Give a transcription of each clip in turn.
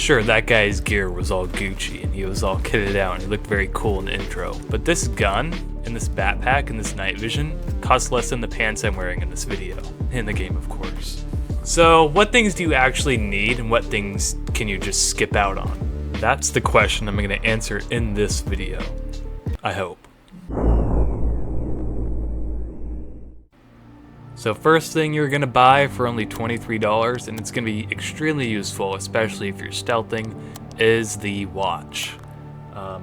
Sure, that guy's gear was all Gucci and he was all kitted out and he looked very cool in the intro, but this gun and this backpack and this night vision cost less than the pants I'm wearing in this video, in the game of course. So what things do you actually need and what things can you just skip out on? That's the question I'm going to answer in this video, I hope. So first thing you're going to buy for only $23, and it's going to be extremely useful, especially if you're stealthing, is the watch.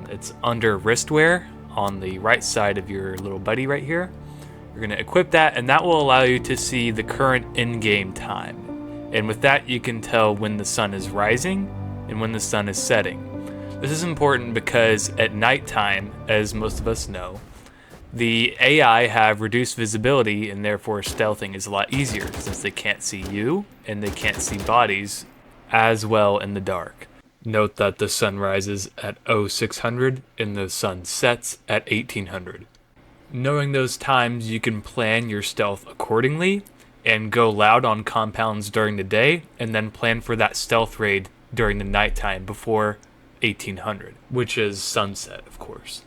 It's under Wristwear on the right side of your little buddy right here. You're going to equip that, and that will allow you to see the current in-game time. And with that, you can tell when the sun is rising and when the sun is setting. This is important because at nighttime, as most of us know, the AI have reduced visibility and therefore stealthing is a lot easier since they can't see you and they can't see bodies as well in the dark. Note that the sun rises at 0600 and the sun sets at 1800. Knowing those times, you can plan your stealth accordingly and go loud on compounds during the day and then plan for that stealth raid during the nighttime before 1800, which is sunset, of course.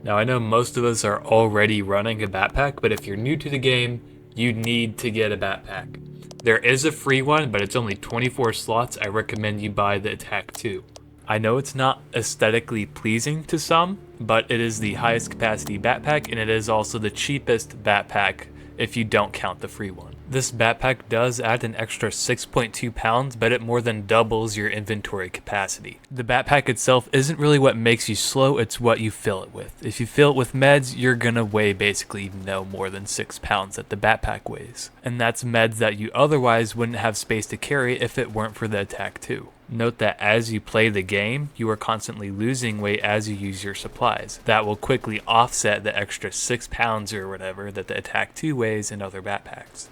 Now I know most of us are already running a backpack, but if you're new to the game, you need to get a backpack. There is a free one, but it's only 24 slots. I recommend you buy the Attack 2. I know it's not aesthetically pleasing to some, but it is the highest capacity backpack and it is also the cheapest backpack if you don't count the free one. This backpack does add an extra 6.2 pounds, but it more than doubles your inventory capacity. The backpack itself isn't really what makes you slow, it's what you fill it with. If you fill it with meds, you're gonna weigh basically no more than 6 pounds that the backpack weighs. And that's meds that you otherwise wouldn't have space to carry if it weren't for the Attack 2. Note that as you play the game, you are constantly losing weight as you use your supplies. That will quickly offset the extra 6 pounds or whatever that the Attack 2 weighs in other backpacks.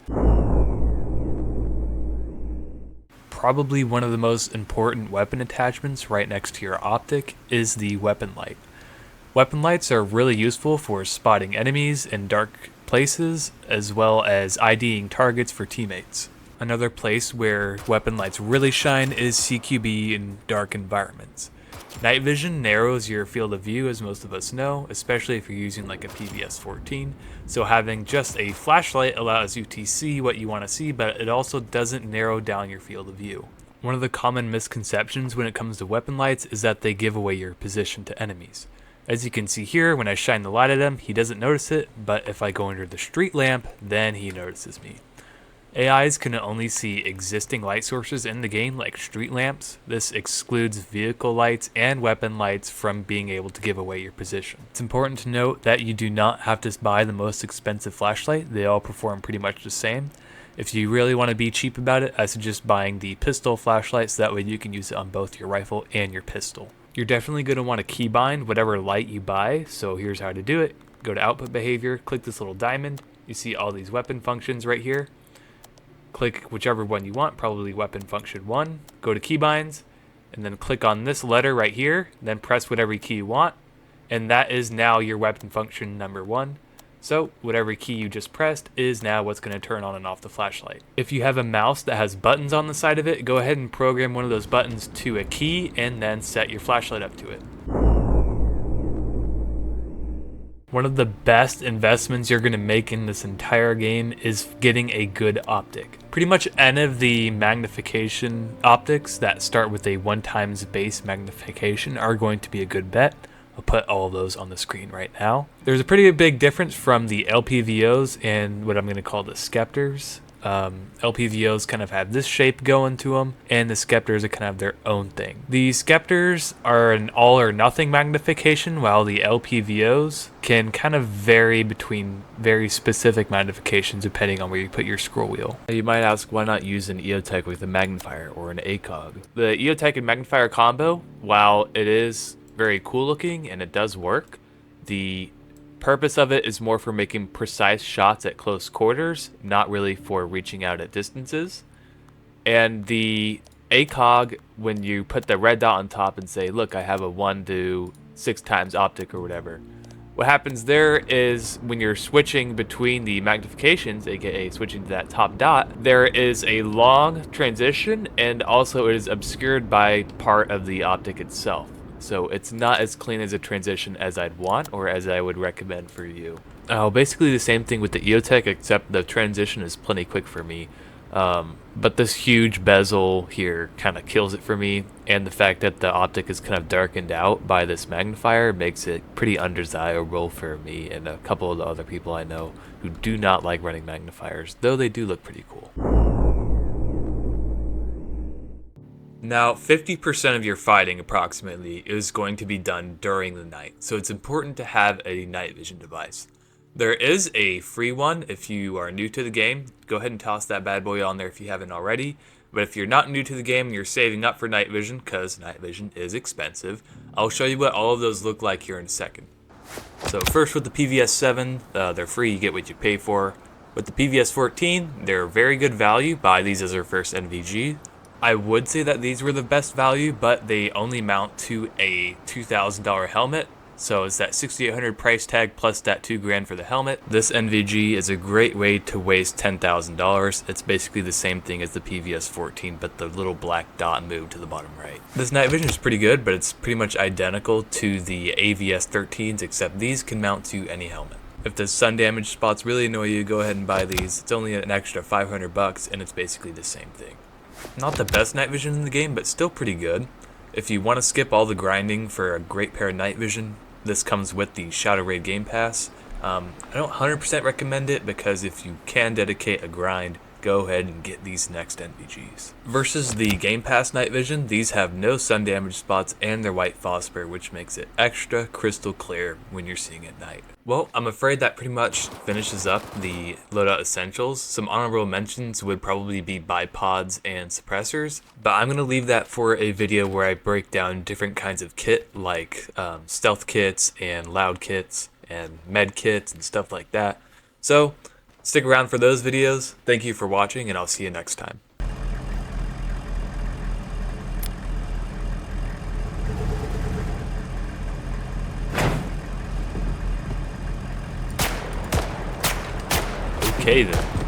Probably one of the most important weapon attachments right next to your optic is the weapon light. Weapon lights are really useful for spotting enemies in dark places as well as IDing targets for teammates. Another place where weapon lights really shine is CQB in dark environments. Night vision narrows your field of view, as most of us know, especially if you're using like a PVS-14. So having just a flashlight allows you to see what you want to see, but it also doesn't narrow down your field of view. One of the common misconceptions when it comes to weapon lights is that they give away your position to enemies. As you can see here, when I shine the light at him, he doesn't notice it, but if I go under the street lamp, then he notices me. AIs can only see existing light sources in the game like street lamps. This excludes vehicle lights and weapon lights from being able to give away your position. It's important to note that you do not have to buy the most expensive flashlight. They all perform pretty much the same. If you really want to be cheap about it, I suggest buying the pistol flashlight so that way you can use it on both your rifle and your pistol. You're definitely going to want to keybind whatever light you buy, so here's how to do it. Go to output behavior, click this little diamond. You see all these weapon functions right here. Click whichever one you want, probably weapon function 1, go to keybinds, and then click on this letter right here, then press whatever key you want, and that is now your weapon function number 1. So whatever key you just pressed is now what's going to turn on and off the flashlight. If you have a mouse that has buttons on the side of it, go ahead and program one of those buttons to a key and then set your flashlight up to it. One of the best investments you're going to make in this entire game is getting a good optic. Pretty much any of the magnification optics that start with a 1x base magnification are going to be a good bet. I'll put all of those on the screen right now. There's a pretty big difference from the LPVOs and what I'm going to call the Scepters. LPVOs kind of have this shape going to them, and the Scepters are kind of their own thing. The Scepters are an all or nothing magnification, while the LPVOs can kind of vary between very specific magnifications depending on where you put your scroll wheel. You might ask, why not use an EOTech with a magnifier or an ACOG? The EOTech and magnifier combo, while it is very cool looking and it does work, the purpose of it is more for making precise shots at close quarters, not really for reaching out at distances. And the ACOG, when you put the red dot on top and say, look, I have a 1 to 6 times optic or whatever, What happens there is when you're switching between the magnifications, aka switching to that top dot, there is a long transition, and also it is obscured by part of the optic itself. So it's not as clean as a transition as I'd want or as I would recommend for you. Basically the same thing with the EOTech, except the transition is plenty quick for me. But this huge bezel here kind of kills it for me, and the fact that the optic is kind of darkened out by this magnifier makes it pretty undesirable for me and a couple of the other people I know who do not like running magnifiers, though they do look pretty cool. Now, 50% of your fighting approximately is going to be done during the night, so it's important to have a night vision device. There is a free one if you are new to the game. Go ahead and toss that bad boy on there if you haven't already. But if you're not new to the game and you're saving up for night vision, because night vision is expensive, I'll show you what all of those look like here in a second. So first with the PVS 7, they're free, you get what you pay for. With the PVS 14, they're very good value. Buy these as your first NVG. I would say that these were the best value, but they only mount to a $2,000 helmet. So it's that $6,800 price tag plus that $2,000 for the helmet. This NVG is a great way to waste $10,000. It's basically the same thing as the PVS 14, but the little black dot moved to the bottom right. This night vision is pretty good, but it's pretty much identical to the AVS 13s, except these can mount to any helmet. If the sun damage spots really annoy you, go ahead and buy these. It's only an extra $500, and it's basically the same thing. Not the best night vision in the game, but still pretty good. If you want to skip all the grinding for a great pair of night vision, this comes with the Shadow Raid Game Pass. I don't 100% recommend it because if you can dedicate a grind, go ahead and get these next NVGs. Versus the Game Pass Night Vision, these have no sun damage spots and they're white phosphor, which makes it extra crystal clear when you're seeing at night. Well, I'm afraid that pretty much finishes up the Loadout Essentials. Some honorable mentions would probably be bipods and suppressors, but I'm going to leave that for a video where I break down different kinds of kit, like stealth kits and loud kits and med kits and stuff like that. So stick around for those videos. Thank you for watching, and I'll see you next time. Okay then.